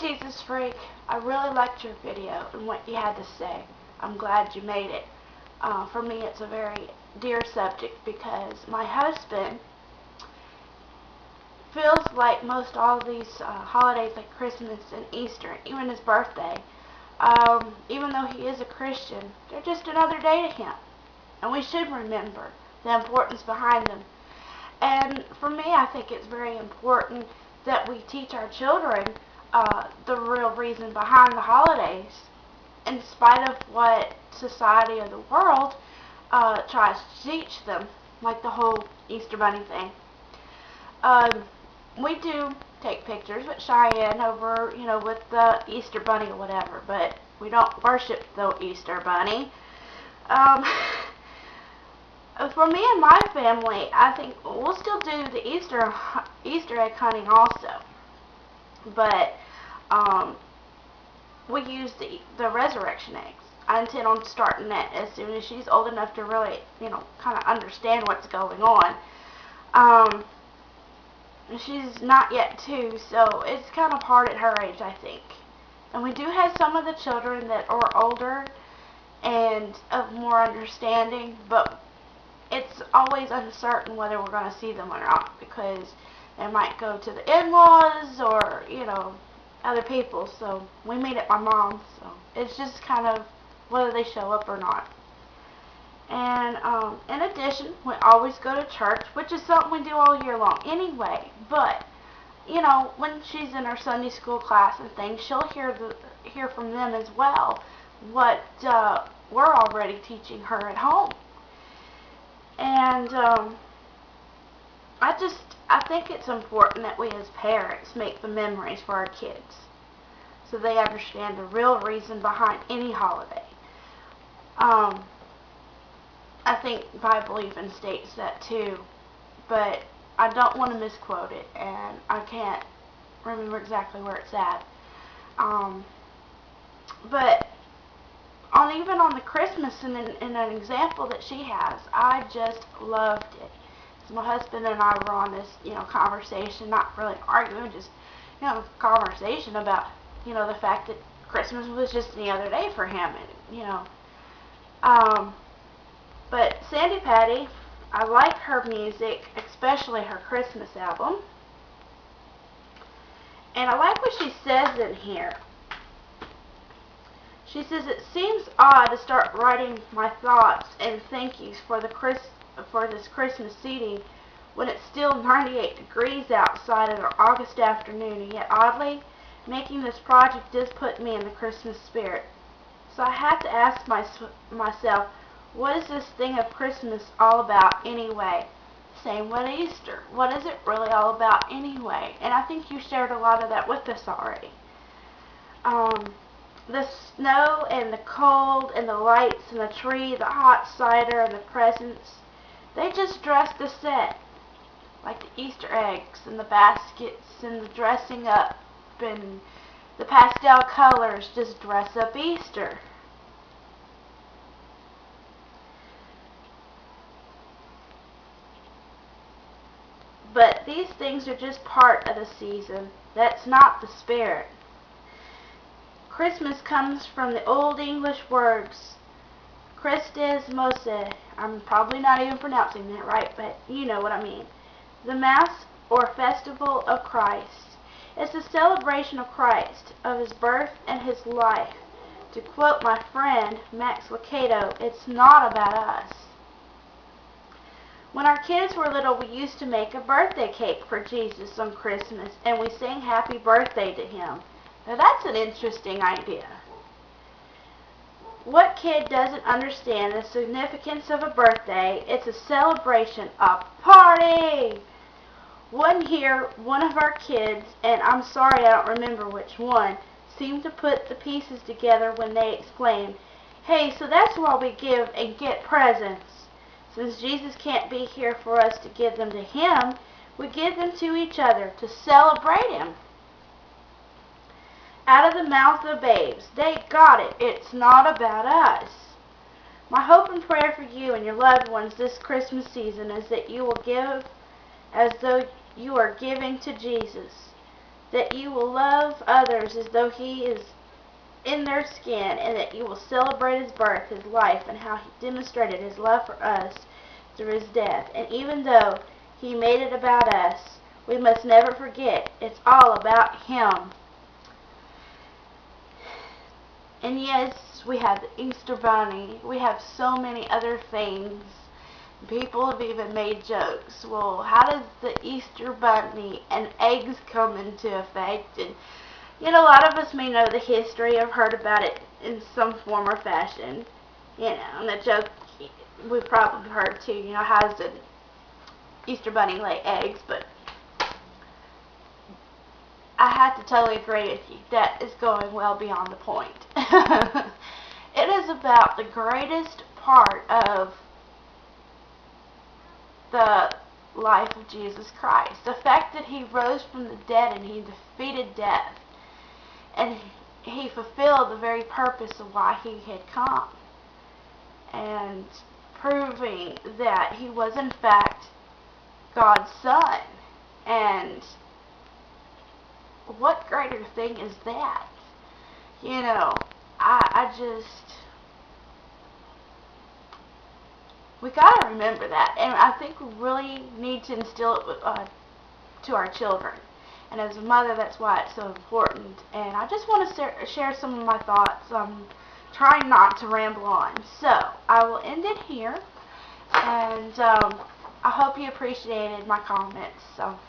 Jesus Freak. I really liked your video and what you had to say. I'm glad you made it. For me, it's a very dear subject because my husband feels like most all of these holidays like Christmas and Easter, even his birthday, even though he is a Christian, they're just another day to him. And we should remember the importance behind them. And for me, I think it's very important that we teach our children the real reason behind the holidays, in spite of what society or the world tries to teach them, like the whole Easter Bunny thing. We do take pictures with Cheyenne over, with the Easter Bunny or whatever, but we don't worship the Easter Bunny. For me and my family, I think we'll still do the Easter egg hunting also, but we use the resurrection eggs. I intend on starting that as soon as she's old enough to really, kind of understand what's going on. She's not yet 2, so it's kind of hard at her age, I think. And we do have some of the children that are older and of more understanding, but it's always uncertain whether we're going to see them or not, because they might go to the in-laws or, other people. So we meet at my mom's, so it's just kind of whether they show up or not. And in addition, we always go to church, which is something we do all year long anyway. But when she's in her Sunday school class and things, she'll hear from them as well what we're already teaching her at home. And I think it's important that we as parents make the memories for our kids so they understand the real reason behind any holiday. I think the Bible even states that too, but I don't want to misquote it, and I can't remember exactly where it's at. But even on the Christmas and in an example that she has, I just loved it. So my husband and I were on this, conversation, not really arguing, just, conversation about, the fact that Christmas was just any other day for him, and, but Sandi Patty, I like her music, especially her Christmas album. And I like what she says in here. She says, "It seems odd to start writing my thoughts and thank yous for this Christmas seating when it's still 98 degrees outside on an August afternoon, and yet oddly, making this project does put me in the Christmas spirit. So I have to ask myself, what is this thing of Christmas all about anyway? Same with Easter. What is it really all about anyway?" And I think you shared a lot of that with us already. The snow and the cold and the lights and the tree, the hot cider and the presents, they just dress the set. Like the Easter eggs and the baskets and the dressing up and the pastel colors just dress up Easter. But these things are just part of the season. That's not the spirit. Christmas comes from the Old English words Christes Mose. I'm probably not even pronouncing that right, but you know what I mean. The Mass or Festival of Christ. It's a celebration of Christ, of His birth and His life. To quote my friend Max Lucado, it's not about us. When our kids were little, we used to make a birthday cake for Jesus on Christmas, and we sang happy birthday to Him. Now that's an interesting idea. What kid doesn't understand the significance of a birthday? It's a celebration, a party! One of our kids, and I'm sorry I don't remember which one, seemed to put the pieces together when they exclaimed, "Hey, so that's why we give and get presents. Since Jesus can't be here for us to give them to Him, we give them to each other to celebrate Him." Out of the mouth of babes. They got it. It's not about us. My hope and prayer for you and your loved ones this Christmas season is that you will give as though you are giving to Jesus. that you will love others as though he is in their skin, and that you will celebrate his birth, his life, and how he demonstrated his love for us through his death. And even though he made it about us, we must never forget it's all about him. And yes, we have the Easter Bunny. We have so many other things. People have even made jokes. Well, how does the Easter Bunny and eggs come into effect? And you know, a lot of us may know the history. I've heard about it in some form or fashion. You know, and the joke we've probably heard too. You know, how does an Easter Bunny lay eggs? But I have to totally agree with you. That is going well beyond the point. It is about the greatest part of the life of Jesus Christ. The fact that he rose from the dead and he defeated death. And he fulfilled the very purpose of why he had come. And proving that he was in fact God's son. And what greater thing is that? You know, we gotta remember that, and I think we really need to instill it to our children. And as a mother, that's why it's so important. And I just want to share some of my thoughts. I'm trying not to ramble on, so I will end it here. And I hope you appreciated my comments. So.